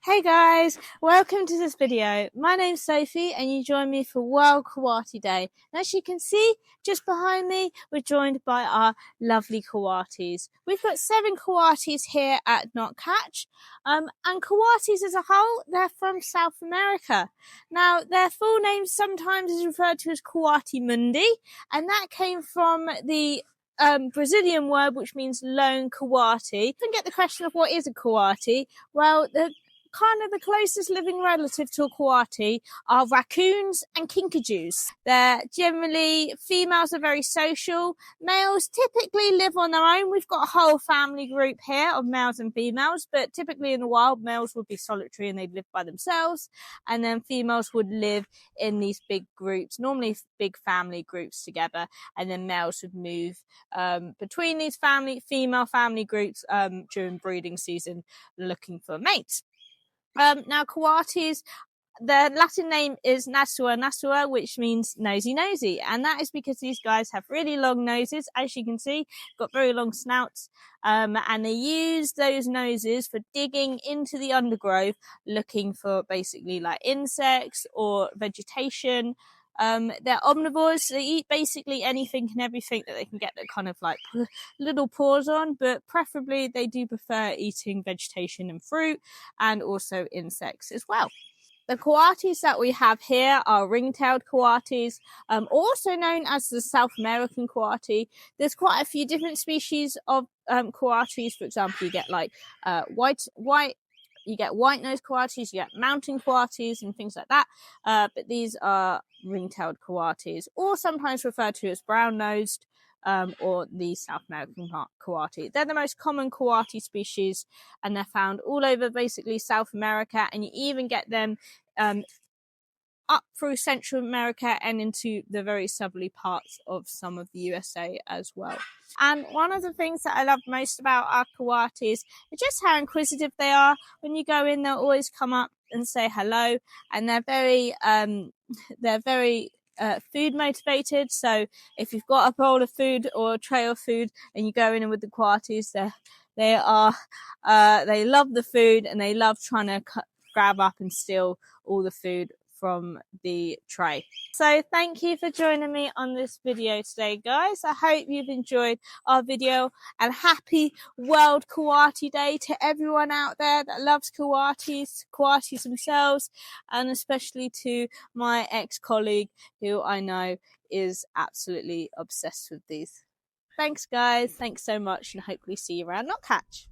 Hey guys, welcome to this video. My name's Sophie and you join me for World Coati Day. And as you can see, just behind me, we're joined by our lovely Coatis. We've got 7 Coatis here at Knockhatch. And Coatis as a whole, they're from South America. Now, their full name sometimes is referred to as Coati mundi, and that came from the Brazilian word which means lone coati. You can get the question of what is a coati. Well, the closest living relative to a coati are raccoons and kinkajous. They're generally, females are very social. Males typically live on their own. We've got a whole family group here of males and females, but typically in the wild, males would be solitary and they'd live by themselves. And then females would live in these big groups, normally big family groups together. And then males would move between these female family groups during breeding season looking for mates. Now, Coatis, the Latin name is Nasua, which means nosy, and that is because these guys have really long noses, as you can see, got very long snouts, and they use those noses for digging into the undergrowth, looking for basically like insects or vegetation. They're omnivores. They eat basically anything and everything that they can get their kind of like little paws on, but preferably they do prefer eating vegetation and fruit and also insects as well. The coatis that we have here are ring-tailed coatis, also known as the South American coati. There's quite a few different species of coatis. For example, you get like you get white-nosed coatis, you get mountain coatis and things like that. But these are ring-tailed coatis, or sometimes referred to as brown-nosed, or the South American coati. They're the most common coati species, and they're found all over basically South America, and you even get them up through Central America and into the very southerly parts of some of the USA as well. And one of the things that I love most about our coatis is just how inquisitive they are. When you go in, they'll always come up and say hello, and they're very food motivated. So if you've got a bowl of food or a tray of food and you go in with the coatis, they love the food and they love trying to grab up and steal all the food from the tray. So thank you for joining me on this video today, guys. I hope you've enjoyed our video, and happy World Coati Day to everyone out there that loves coatis themselves, and especially to my ex-colleague who I know is absolutely obsessed with these. Thanks, guys. Thanks so much, and hopefully see you around Knockhatch.